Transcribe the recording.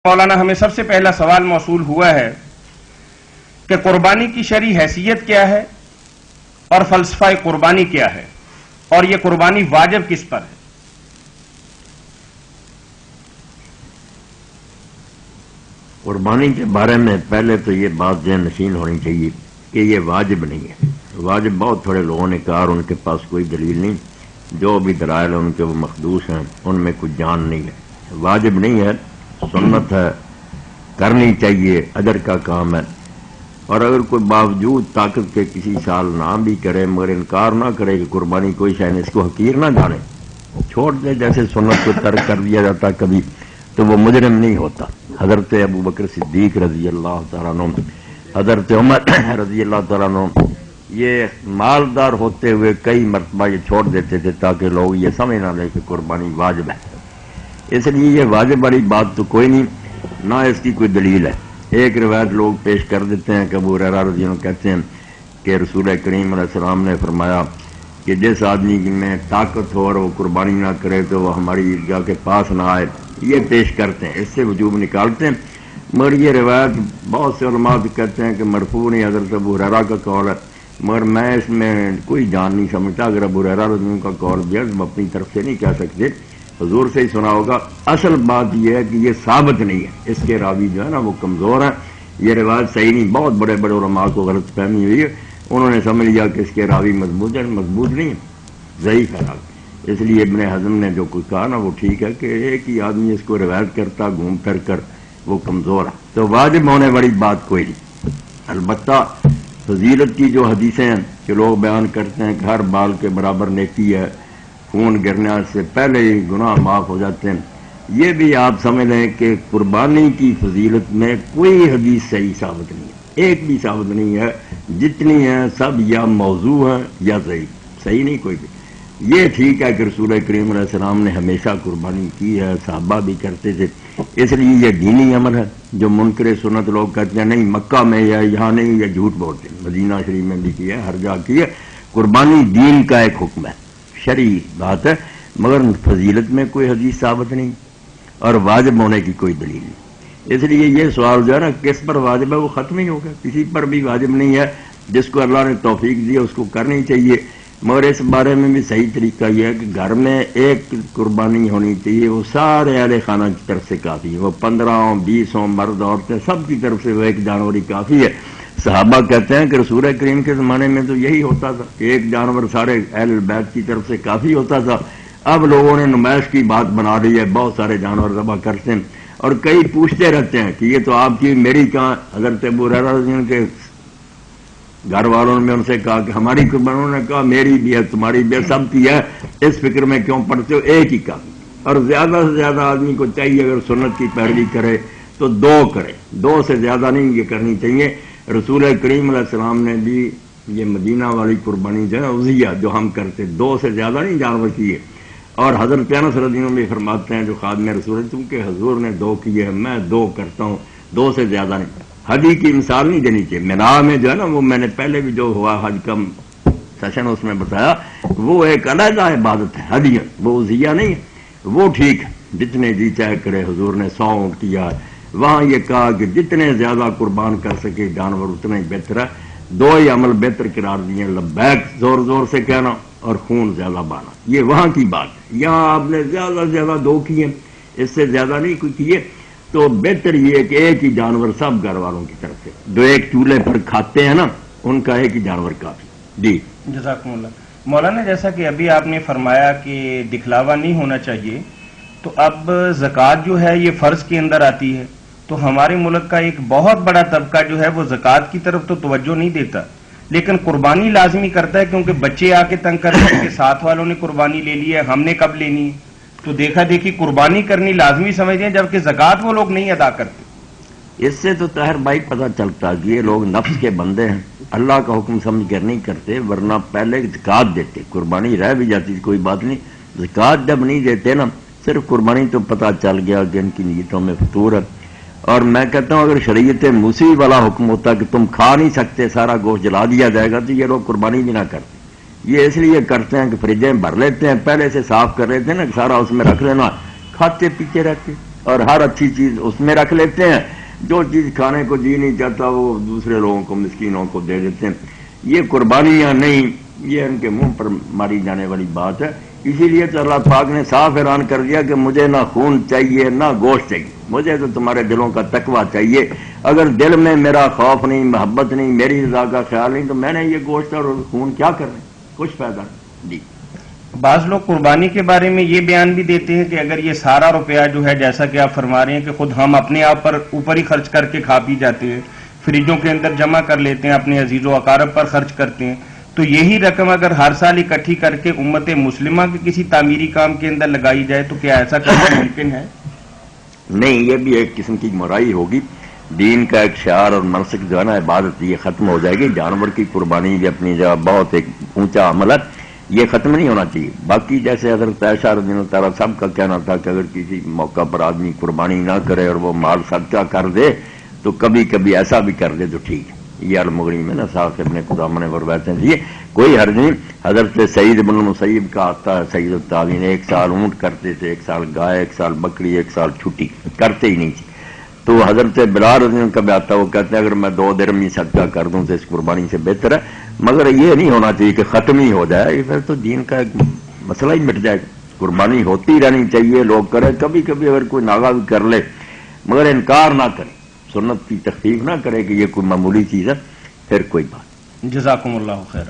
مولانا ہمیں سب سے پہلا سوال موصول ہوا ہے کہ قربانی کی شرعی حیثیت کیا ہے اور فلسفہ قربانی کیا ہے اور یہ قربانی واجب کس پر ہے؟ قربانی کے بارے میں پہلے تو یہ بات ذہن نشین ہونی چاہیے کہ یہ واجب نہیں ہے. واجب بہت تھوڑے لوگوں نے کہا اور ان کے پاس کوئی دلیل نہیں. جو بھی دلائل ان کے وہ مخدوش ہیں, ان میں کچھ جان نہیں ہے. واجب نہیں ہے, سنت ہے, کرنی چاہیے, اجر کا کام ہے. اور اگر کوئی باوجود طاقت کے کسی سال نہ بھی کرے مگر انکار نہ کرے کہ قربانی کوئی شے نہیں, اس کو حقیر نہ جانے, چھوڑ دے, جیسے سنت کو ترک کر دیا جاتا کبھی, تو وہ مجرم نہیں ہوتا. حضرت ابو بکر صدیق رضی اللہ تعالیٰ عنہ, حضرت عمر رضی اللہ تعالیٰ عنہ, یہ مالدار ہوتے ہوئے کئی مرتبہ یہ چھوڑ دیتے تھے تاکہ لوگ یہ سمجھ نہ لیں کہ قربانی واجب ہے. اس لیے یہ واجب والی بات تو کوئی نہیں, نہ اس کی کوئی دلیل ہے. ایک روایت لوگ پیش کر دیتے ہیں کہ ابو ہریرہ رضی اللہ عنہ کہتے ہیں کہ رسول کریم علیہ السلام نے فرمایا کہ جس آدمی میں طاقت ہو اور وہ قربانی نہ کرے تو وہ ہماری عیدگاہ کے پاس نہ آئے. یہ پیش کرتے ہیں, اس سے وجوب نکالتے ہیں. مگر یہ روایت بہت سے علماء کہتے ہیں کہ مرفوع نہیں, حضرت ابو ہریرہ کا قول ہے, مگر میں اس میں کوئی جان نہیں سمجھتا. اگر ابو ہریرہ رضی اللہ عنہ کا قول بھی ہے ہم اپنی طرف سے نہیں کہہ سکتے, حضور سے ہی سنا ہوگا. اصل بات یہ ہے کہ یہ ثابت نہیں ہے, اس کے راوی جو ہے نا وہ کمزور ہیں. یہ روایت صحیح نہیں. بہت بڑے بڑے علماء کو غلط فہمی ہوئی ہے, انہوں نے سمجھ لیا کہ اس کے راوی مضبوط ہے. مضبوط نہیں ہے, ضعیف ہے. اس لیے ابن حزم نے جو کچھ کہا نا وہ ٹھیک ہے کہ ایک ہی آدمی اس کو روایت کرتا گھوم پھر کر وہ کمزور ہے. تو واجب ہونے والی بات کوئی نہیں. البتہ فضیلت کی جو حدیثیں ہیں کہ لوگ بیان کرتے ہیں کہ ہر بال کے برابر نیکی ہے, خون گرنے سے پہلے ہی گناہ معاف ہو جاتے ہیں, یہ بھی آپ سمجھ لیں کہ قربانی کی فضیلت میں کوئی حدیث صحیح ثابت نہیں ہے. ایک بھی ثابت نہیں ہے. جتنی ہیں سب یا موضوع ہیں یا صحیح نہیں کوئی بھی. یہ ٹھیک ہے کہ رسول کریم علیہ السلام نے ہمیشہ قربانی کی ہے, صحابہ بھی کرتے تھے, اس لیے یہ دینی عمل ہے. جو منکر سنت لوگ کہتے ہیں نہیں مکہ میں یا یہاں نہیں, یہ جھوٹ بولتے ہیں. مدینہ شریف میں بھی کی ہے, ہر جگہ کی ہے. قربانی دین کا ایک حکم ہے, شرعی بات ہے, مگر فضیلت میں کوئی حدیث ثابت نہیں اور واجب ہونے کی کوئی دلیل نہیں. اس لیے یہ سوال جو ہے نا کس پر واجب ہے وہ ختم ہی ہوگا. کسی پر بھی واجب نہیں ہے. جس کو اللہ نے توفیق دی اس کو کرنی چاہیے. مگر اس بارے میں بھی صحیح طریقہ یہ ہے کہ گھر میں ایک قربانی ہونی چاہیے, وہ سارے اہل خانہ کی طرف سے کافی ہے. وہ 15 20 مرد عورتیں سب کی طرف سے وہ ایک جانور ہی کافی ہے. صحابہ کہتے ہیں کہ رسول کریم کے زمانے میں تو یہی ہوتا تھا, ایک جانور سارے اہل بیت کی طرف سے کافی ہوتا تھا. اب لوگوں نے نمائش کی بات بنا لی ہے, بہت سارے جانور ذبح کرتے ہیں اور کئی پوچھتے رہتے ہیں کہ یہ تو آپ کی میری کہاں. حضرت ابو ہریرہ رضی اللہ عنہ کے گھر والوں نے ان سے کہا کہ ہماری قربانی, انہوں نے کہا میری بھی ہے تمہاری بھی ہے سب کی ہے, اس فکر میں کیوں پڑتے ہو, ایک ہی کا. اور زیادہ سے زیادہ آدمی کو چاہیے اگر سنت کی پیروی کرے تو 2 کرے, 2 سے زیادہ نہیں یہ کرنی چاہیے. رسول کریم علیہ السلام نے بھی یہ مدینہ والی قربانی جو ہے اضحیہ جو ہم کرتے 2 سے زیادہ نہیں جانور کیے. اور حضرت انس رضی اللہ عنہ بھی فرماتے ہیں جو خادم رسول چونکہ حضور نے 2 کیے ہیں میں 2 کرتا ہوں, 2 سے زیادہ نہیں. حجی کی مثال نہیں دینی چاہیے. مینا میں جو ہے نا وہ میں نے پہلے بھی جو ہوا حج کا سیشن اس میں بتایا, وہ ایک علیحدہ عبادت ہے. حجی وہ اضحیہ نہیں ہے, وہ ٹھیک ہے جتنے جی چاہے کرے. حضور نے 100 اونٹ کیا ہے, وہاں یہ کہا کہ جتنے زیادہ قربان کر سکے جانور اتنا ہی بہتر ہے. 2 ہی عمل بہتر قرار دیے, لبیک زور زور سے کہنا اور خون زیادہ بانا. یہ وہاں کی بات ہے. یہاں آپ نے زیادہ سے زیادہ 2 کیے, اس سے زیادہ نہیں کوئی کیے, تو بہتر یہ ہے کہ ایک ہی جانور سب گھر والوں کی طرف سے جو ایک چولہے پر کھاتے ہیں نا ان کا ایک ہی جانور کافی. جی جزاکم اللہ. مولانا جیسا کہ ابھی آپ نے فرمایا کہ دکھلاوا نہیں ہونا چاہیے, تو اب زکوٰۃ جو ہے یہ فرض کے اندر آتی ہے, تو ہمارے ملک کا ایک بہت بڑا طبقہ جو ہے وہ زکوٰۃ کی طرف تو توجہ نہیں دیتا, لیکن قربانی لازمی کرتا ہے کیونکہ بچے آ کے تنگ کرتے ہیں کہ ساتھ والوں نے قربانی لے لی ہے ہم نے کب لینی ہے, تو دیکھا دیکھی قربانی کرنی لازمی سمجھتے ہیں جبکہ زکوٰۃ وہ لوگ نہیں ادا کرتے. اس سے تو طاہر بھائی پتہ چلتا کہ یہ لوگ نفس کے بندے ہیں, اللہ کا حکم سمجھ کر نہیں کرتے, ورنہ پہلے زکوٰۃ دیتے. قربانی رہ بھی جاتی کوئی بات نہیں, زکوٰۃ جب نہیں دیتے نا صرف قربانی تو پتہ چل گیا کہ ان کی نیتوں میں فطور ہے. اور میں کہتا ہوں اگر شریعت موسیٰ والا حکم ہوتا کہ تم کھا نہیں سکتے سارا گوشت جلا دیا جائے گا تو یہ لوگ قربانی بھی نہ کرتے. یہ اس لیے کرتے ہیں کہ فریجیں بھر لیتے ہیں, پہلے سے صاف کر لیتے ہیں نا سارا اس میں رکھ لینا, کھاتے پیتے رہتے. اور ہر اچھی چیز اس میں رکھ لیتے ہیں، جو چیز کھانے کو جی نہیں چاہتا وہ دوسرے لوگوں کو، مسکینوں کو دے دیتے ہیں. یہ قربانیاں نہیں، یہ ان کے منہ پر ماری جانے والی بات ہے. اسی لیے تو اللہ پاک نے صاف اعلان کر دیا کہ مجھے نہ خون چاہیے نہ گوشت چاہیے، مجھے تو تمہارے دلوں کا تقویٰ چاہیے. اگر دل میں میرا خوف نہیں، محبت نہیں، میری رضا کا خیال نہیں، تو میں نے یہ گوشت اور خون کیا کرنا، کچھ فائدہ نہیں. جی بعض لوگ قربانی کے بارے میں یہ بیان بھی دیتے ہیں کہ اگر یہ سارا روپیہ جو ہے، جیسا کہ آپ فرما رہے ہیں کہ خود ہم اپنے آپ پر اوپر ہی خرچ کر کے کھا پی جاتے ہیں، فریجوں کے اندر جمع کر لیتے ہیں، اپنے عزیز و اقارب پر خرچ کرتے ہیں، تو یہی رقم اگر ہر سال اکٹھی کر کے امت مسلمہ کے کسی تعمیری کام کے اندر لگائی جائے تو کیا ایسا کرنا ممکن ہے؟ نہیں، یہ بھی ایک قسم کی گمراہی ہوگی. دین کا ایک شعار اور منسک جو ہے نا، عبادت، یہ ختم ہو جائے گی. جانور کی قربانی بھی اپنی جگہ بہت ایک اونچا عمل ہے، یہ ختم نہیں ہونا چاہیے. باقی جیسے حضرت عائشہ رضی اللہ تعالیٰ سب کا کہنا تھا کہ اگر کسی موقع پر آدمی قربانی نہ کرے اور وہ مال صدقہ کر دے تو کبھی کبھی ایسا بھی کر دے تو ٹھیک ہے. یہ المغنی میں نا صاحب اپنے قدامہ نے فرماتے ہیں، یہ کوئی حرج نہیں. حضرت سعید بن المسیب کا آتا ہے، سعید التابعین، ایک سال اونٹ کرتے تھے، ایک سال گائے، ایک سال بکری، ایک سال چھٹی، کرتے ہی نہیں تھے. تو حضرت بلال رضی اللہ عنہ کا بھی آتا ہے، وہ کہتے ہیں اگر میں 2 درہم صدقہ کر دوں تو اس قربانی سے بہتر ہے. مگر یہ نہیں ہونا چاہیے کہ ختم ہی ہو جائے، یہ پھر تو دین کا ایک مسئلہ ہی مٹ جائے گا. قربانی ہوتی رہنی چاہیے، لوگ کریں، کبھی کبھی اگر کوئی ناغہ بھی کر لے مگر انکار نہ کرے، سنت کی تخفیف نہ کرے کہ یہ کوئی معمولی چیز ہے، پھر کوئی بات. جزاکم اللہ خیر.